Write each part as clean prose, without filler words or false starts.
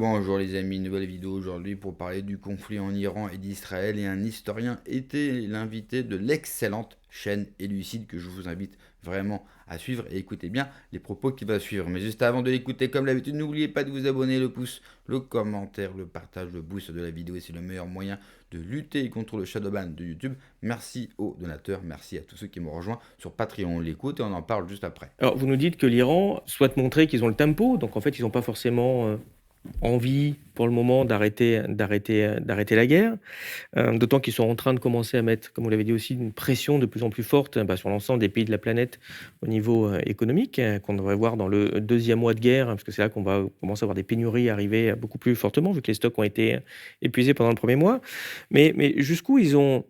Bonjour les amis, nouvelle vidéo aujourd'hui pour parler du conflit en Iran et d'Israël et un historien était l'invité de l'excellente chaîne Élucide que je vous invite vraiment à suivre et écoutez bien les propos qui vont suivre. Mais juste avant de l'écouter, comme d'habitude, n'oubliez pas de vous abonner, le pouce, le commentaire, le partage, le boost de la vidéo et c'est le meilleur moyen de lutter contre le shadowban de YouTube. Merci aux donateurs, merci à tous ceux qui m'ont rejoint sur Patreon. On l'écoute et on en parle juste après. Alors, vous nous dites que l'Iran souhaite montrer qu'ils ont le tempo, donc en fait, ils n'ont pas forcément envie pour le moment d'arrêter la guerre, d'autant qu'ils sont en train de commencer à mettre, comme vous l'avez dit aussi, une pression de plus en plus forte sur l'ensemble des pays de la planète au niveau économique, qu'on devrait voir dans le deuxième mois de guerre, parce que c'est là qu'on va commencer à avoir des pénuries arriver beaucoup plus fortement, vu que les stocks ont été épuisés pendant le premier mois. Mais jusqu'où ils ont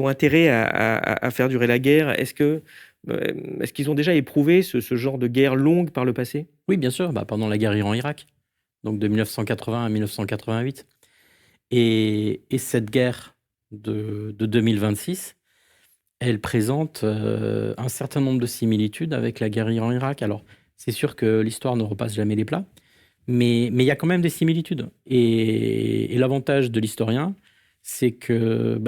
intérêt à faire durer la guerre? Est-ce qu'ils ont déjà éprouvé ce genre de guerre longue par le passé? Oui, bien sûr, pendant la guerre Iran-Irak, donc de 1980 à 1988. Et cette guerre de 2026, elle présente un certain nombre de similitudes avec la guerre Iran-Irak. Alors, c'est sûr que l'histoire ne repasse jamais les plats, mais il y a quand même des similitudes. Et l'avantage de l'historien, c'est qu'il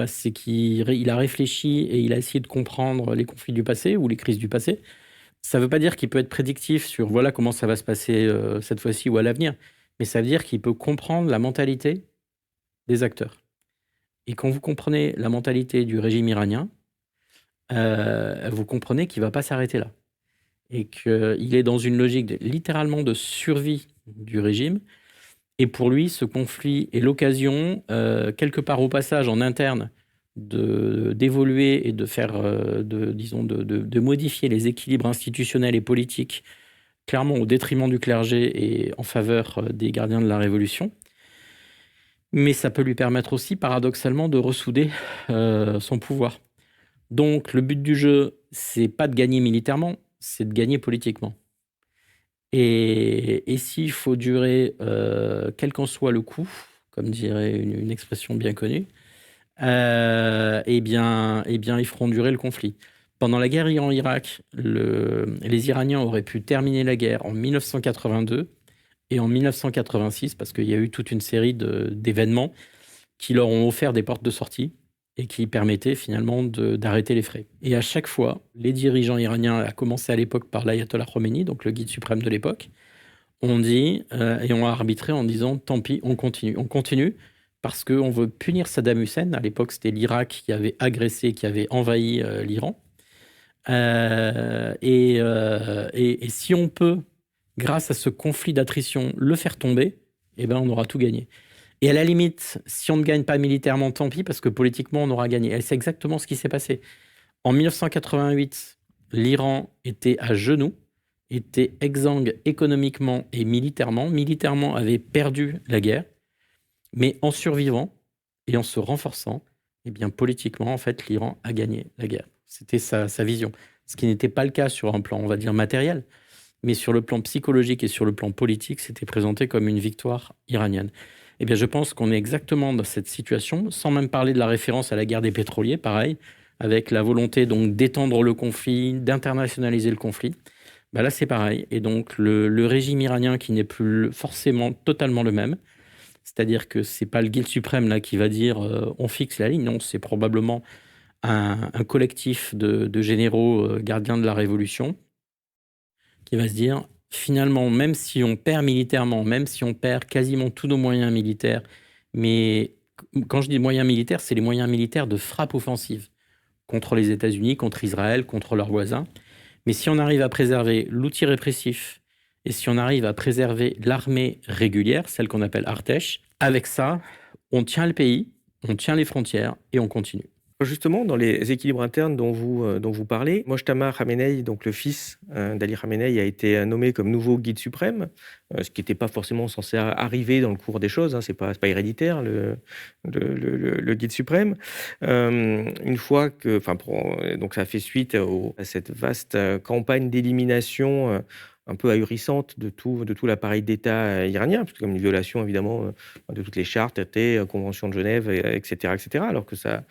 a réfléchi et il a essayé de comprendre les conflits du passé ou les crises du passé. Ça ne veut pas dire qu'il peut être prédictif sur voilà comment ça va se passer cette fois-ci ou à l'avenir, mais ça veut dire qu'il peut comprendre la mentalité des acteurs. Et quand vous comprenez la mentalité du régime iranien, vous comprenez qu'il ne va pas s'arrêter là. Et qu'il est dans une logique littéralement de survie du régime. Et pour lui, ce conflit est l'occasion, quelque part au passage en interne, d'évoluer et de faire, de modifier les équilibres institutionnels et politiques, clairement au détriment du clergé et en faveur des gardiens de la Révolution. Mais ça peut lui permettre aussi, paradoxalement, de ressouder son pouvoir. Donc, le but du jeu, c'est pas de gagner militairement, c'est de gagner politiquement. Et s'il faut durer, quel qu'en soit le coût, comme dirait une expression bien connue, ils feront durer le conflit. Pendant la guerre Iran-Irak, les Iraniens auraient pu terminer la guerre en 1982 et en 1986, parce qu'il y a eu toute une série d'événements qui leur ont offert des portes de sortie et qui permettaient finalement d'arrêter les frais. Et à chaque fois, les dirigeants iraniens, à commencer à l'époque par l'ayatollah Khomeini, donc le guide suprême de l'époque, ont dit et ont arbitré en disant tant pis, on continue parce qu'on veut punir Saddam Hussein. À l'époque, c'était l'Irak qui avait agressé, qui avait envahi l'Iran. Et si on peut, grâce à ce conflit d'attrition, le faire tomber, eh ben, on aura tout gagné. Et à la limite, si on ne gagne pas militairement, tant pis, parce que politiquement, on aura gagné. Et c'est exactement ce qui s'est passé. En 1988, l'Iran était à genoux, était exsangue économiquement et militairement. Militairement, avait perdu la guerre, mais en survivant et en se renforçant, eh bien, politiquement, en fait, l'Iran a gagné la guerre. C'était sa vision. Ce qui n'était pas le cas sur un plan, on va dire, matériel, mais sur le plan psychologique et sur le plan politique, c'était présenté comme une victoire iranienne. Eh bien, je pense qu'on est exactement dans cette situation, sans même parler de la référence à la guerre des pétroliers, pareil, avec la volonté donc d'étendre le conflit, d'internationaliser le conflit. Là, c'est pareil. Et donc, le régime iranien qui n'est plus forcément totalement le même, c'est-à-dire que c'est pas le guide suprême là qui va dire on fixe la ligne, non, c'est probablement un collectif de généraux gardiens de la révolution qui va se dire, finalement, même si on perd militairement, même si on perd quasiment tous nos moyens militaires, mais quand je dis moyens militaires, c'est les moyens militaires de frappe offensive contre les États-Unis, contre Israël, contre leurs voisins. Mais si on arrive à préserver l'outil répressif et si on arrive à préserver l'armée régulière, celle qu'on appelle Artesh, avec ça, on tient le pays, on tient les frontières et on continue. Justement, dans les équilibres internes dont vous parlez, Mojtama Khamenei, donc le fils d'Ali Khamenei, a été nommé comme nouveau guide suprême, ce qui n'était pas forcément censé arriver dans le cours des choses, hein, c'est pas héréditaire, le guide suprême. Une fois que, donc ça fait suite à cette vaste campagne d'élimination un peu ahurissante de tout l'appareil d'État iranien, parce que comme une violation évidemment de toutes les chartes, traités, conventions de Genève, etc., etc., alors que ça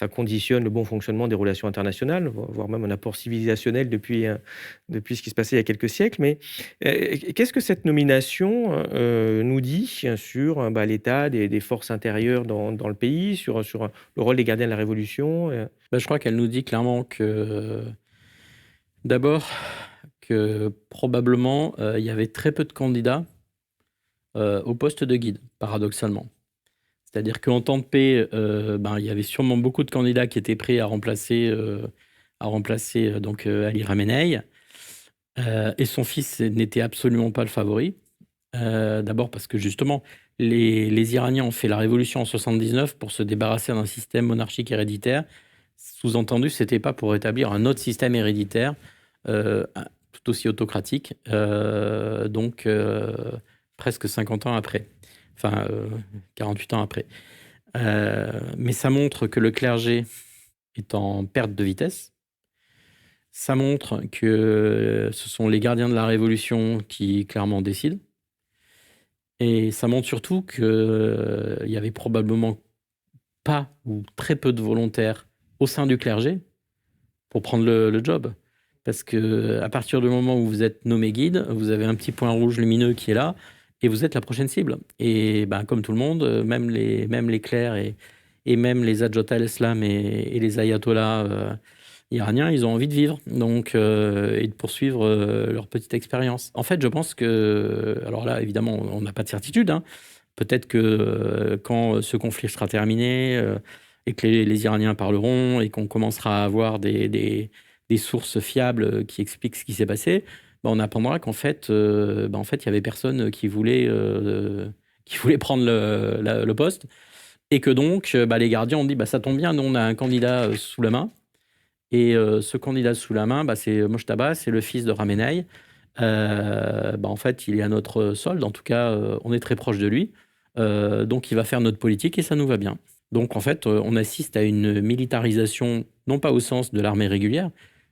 conditionne le bon fonctionnement des relations internationales, voire même un apport civilisationnel depuis ce qui se passait il y a quelques siècles. Mais qu'est-ce que cette nomination nous dit sur l'état des forces intérieures dans le pays, sur le rôle des gardiens de la Révolution Je crois qu'elle nous dit clairement que, d'abord, que probablement il y avait très peu de candidats au poste de guide, paradoxalement. C'est-à-dire qu'en temps de paix, il y avait sûrement beaucoup de candidats qui étaient prêts à remplacer donc Ali Khamenei. Et son fils n'était absolument pas le favori. D'abord parce que justement, les Iraniens ont fait la révolution en 79 pour se débarrasser d'un système monarchique héréditaire. Sous-entendu, c'était pas pour établir un autre système héréditaire tout aussi autocratique, donc presque 50 ans après, enfin 48 ans après. Mais ça montre que le clergé est en perte de vitesse. Ça montre que ce sont les gardiens de la Révolution qui clairement décident. Et ça montre surtout qu'il y avait probablement pas ou très peu de volontaires au sein du clergé pour prendre le job. Parce que à partir du moment où vous êtes nommé guide, vous avez un petit point rouge lumineux qui est là et vous êtes la prochaine cible. Et comme tout le monde, même les clercs et même les Hadjot al-Islam et les ayatollahs iraniens, ils ont envie de vivre donc, et de poursuivre leur petite expérience. En fait, je pense que, alors là, évidemment, on n'a pas de certitude. Peut-être que quand ce conflit sera terminé et que les Iraniens parleront et qu'on commencera à avoir des sources fiables qui expliquent ce qui s'est passé, on apprendra qu'en fait, il y avait personne qui voulait prendre le poste et que donc les gardiens ont dit ça tombe bien, nous on a un candidat sous la main. Et ce candidat sous la main, c'est Mojtaba, c'est le fils de Khamenei. En fait, il est à notre solde. En tout cas, on est très proche de lui. Donc, il va faire notre politique et ça nous va bien. Donc, en fait, on assiste à une militarisation, non pas au sens de l'armée régulière,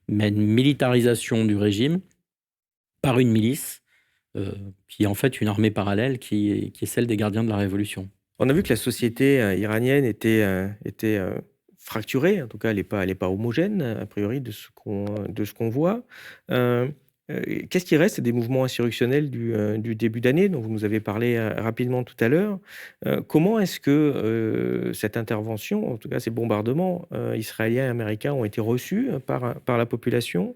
mais à une militarisation du régime par une milice qui est en fait une armée parallèle qui est celle des gardiens de la Révolution. On a vu que la société iranienne était fracturée, en tout cas elle n'est pas homogène, a priori, de ce qu'on voit. Qu'est-ce qui reste des mouvements insurrectionnels du début d'année, dont vous nous avez parlé rapidement tout à l'heure? Comment est-ce que cette intervention, en tout cas ces bombardements israéliens et américains ont été reçus par la population?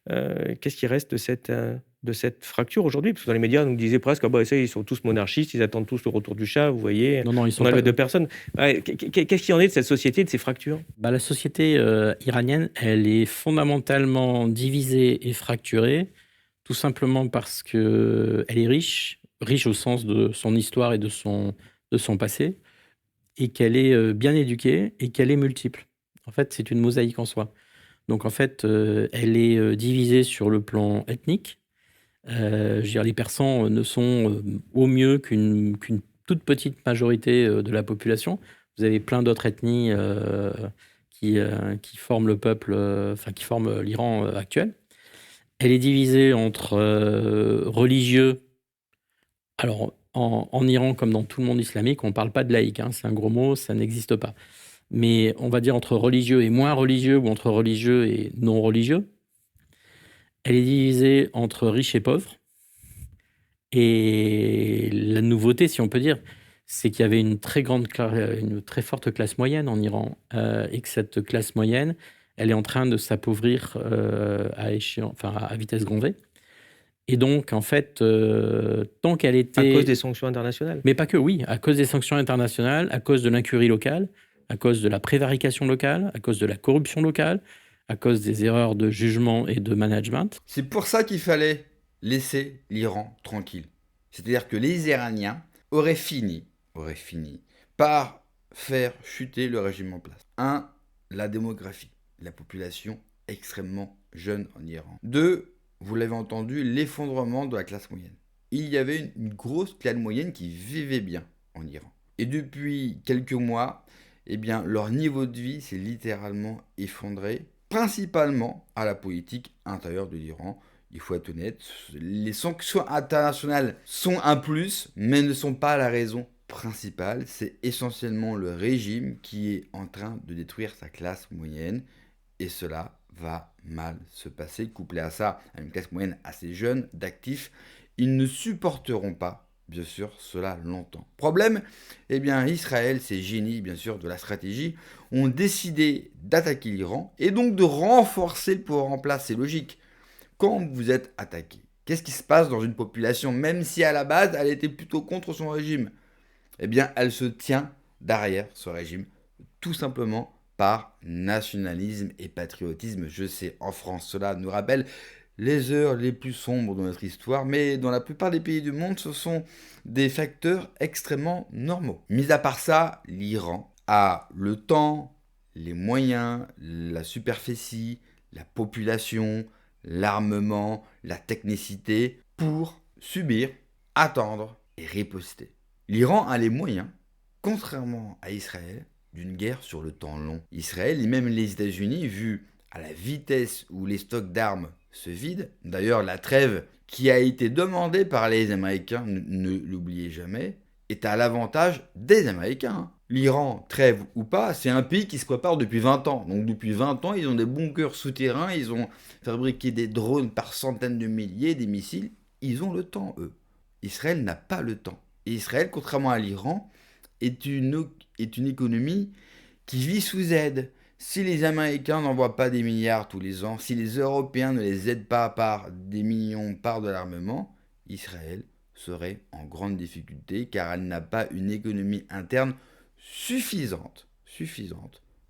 Qu'est-ce qui reste de cette fracture aujourd'hui? Parce que dans les médias, on nous disait presque ça, ils sont tous monarchistes, ils attendent tous le retour du Shah, vous voyez. Non, ils sont on a pas... deux personnes. Qu'est-ce qu'il en est de cette société, de ces fractures? La société iranienne, elle est fondamentalement divisée et fracturée, tout simplement parce qu'elle est riche au sens de son histoire et de son passé, et qu'elle est bien éduquée et qu'elle est multiple. En fait, c'est une mosaïque en soi. Donc, en fait, elle est divisée sur le plan ethnique. Les Persans ne sont au mieux qu'une toute petite majorité de la population. Vous avez plein d'autres ethnies qui forment le peuple, qui forment l'Iran actuel. Elle est divisée entre religieux. Alors, en Iran, comme dans tout le monde islamique, on ne parle pas de laïc, c'est un gros mot, ça n'existe pas. Mais on va dire entre religieux et moins religieux, ou entre religieux et non religieux. Elle est divisée entre riches et pauvres. Et la nouveauté, si on peut dire, c'est qu'il y avait une très forte classe moyenne en Iran, et que cette classe moyenne, elle est en train de s'appauvrir à vitesse grand V. Et donc, en fait, tant qu'elle était... À cause des sanctions internationales. Mais pas que, oui. À cause des sanctions internationales, à cause de l'incurie locale, à cause de la prévarication locale, à cause de la corruption locale, à cause des erreurs de jugement et de management. C'est pour ça qu'il fallait laisser l'Iran tranquille. C'est-à-dire que les Iraniens auraient fini par faire chuter le régime en place. 1. La démographie. La population extrêmement jeune en Iran. 2. Vous l'avez entendu, l'effondrement de la classe moyenne. Il y avait une grosse classe moyenne qui vivait bien en Iran. Et depuis quelques mois, leur niveau de vie s'est littéralement effondré, principalement à la politique intérieure de l'Iran. il faut être honnête, les sanctions internationales sont un plus, mais ne sont pas la raison principale. C'est essentiellement le régime qui est en train de détruire sa classe moyenne, et cela va mal se passer. Couplé à ça, à une classe moyenne assez jeune, d'actifs, ils ne supporteront pas, bien sûr, cela longtemps. Problème, eh bien, Israël, ces génies, bien sûr, de la stratégie, ont décidé d'attaquer l'Iran et donc de renforcer le pouvoir en place. C'est logique. Quand vous êtes attaqué, qu'est-ce qui se passe dans une population, même si à la base, elle était plutôt contre son régime? Eh bien, elle se tient derrière ce régime, tout simplement par nationalisme et patriotisme. Je sais, en France, cela nous rappelle les heures les plus sombres de notre histoire, mais dans la plupart des pays du monde, ce sont des facteurs extrêmement normaux. Mis à part ça, l'Iran a le temps, les moyens, la superficie, la population, l'armement, la technicité pour subir, attendre et riposter. L'Iran a les moyens, contrairement à Israël, d'une guerre sur le temps long. Israël et même les États-Unis, vu à la vitesse où les stocks d'armes se vident, d'ailleurs la trêve qui a été demandée par les Américains, ne l'oubliez jamais, est à l'avantage des Américains. L'Iran, trêve ou pas, c'est un pays qui se prépare depuis 20 ans. Donc depuis 20 ans, ils ont des bunkers souterrains, ils ont fabriqué des drones par centaines de milliers, des missiles. Ils ont le temps, eux. Israël n'a pas le temps. Et Israël, contrairement à l'Iran, est une économie qui vit sous aide. Si les Américains n'envoient pas des milliards tous les ans, si les Européens ne les aident pas par des millions par de l'armement, Israël serait en grande difficulté car elle n'a pas une économie interne suffisante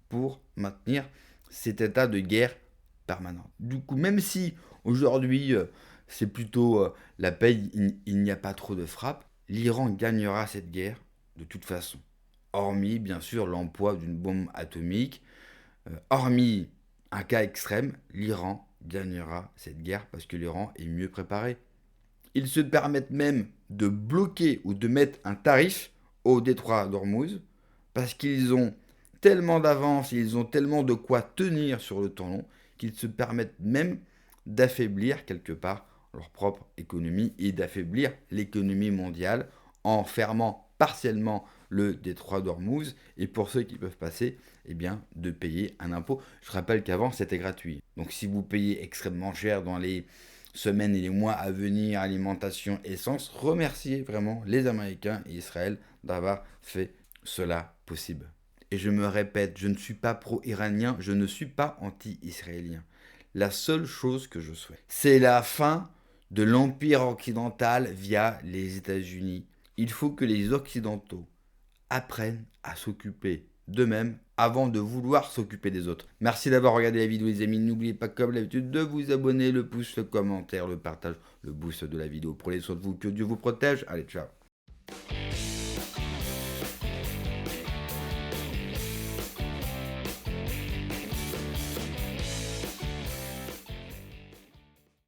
pour maintenir cet état de guerre permanent. Du coup, même si aujourd'hui c'est plutôt la paix, il n'y a pas trop de frappe, l'Iran gagnera cette guerre de toute façon. Hormis, bien sûr, l'emploi d'une bombe atomique, hormis un cas extrême, l'Iran gagnera cette guerre parce que l'Iran est mieux préparé. Ils se permettent même de bloquer ou de mettre un tarif au détroit d'Ormuz parce qu'ils ont tellement d'avance, ils ont tellement de quoi tenir sur le temps long qu'ils se permettent même d'affaiblir quelque part leur propre économie et d'affaiblir l'économie mondiale en fermant partiellement le détroit d'Ormuz et pour ceux qui peuvent passer, eh bien, de payer un impôt. Je rappelle qu'avant c'était gratuit. Donc si vous payez extrêmement cher dans les semaines et les mois à venir, alimentation, essence, remerciez vraiment les Américains et Israël d'avoir fait cela possible. Et je me répète, je ne suis pas pro-iranien, je ne suis pas anti-israélien. La seule chose que je souhaite, c'est la fin de l'empire occidental via les États-Unis. Il faut que les Occidentaux apprennent à s'occuper d'eux-mêmes avant de vouloir s'occuper des autres. Merci d'avoir regardé la vidéo les amis. N'oubliez pas comme d'habitude de vous abonner, le pouce, le commentaire, le partage, le boost de la vidéo. Prenez soin de vous, que Dieu vous protège. Allez, ciao.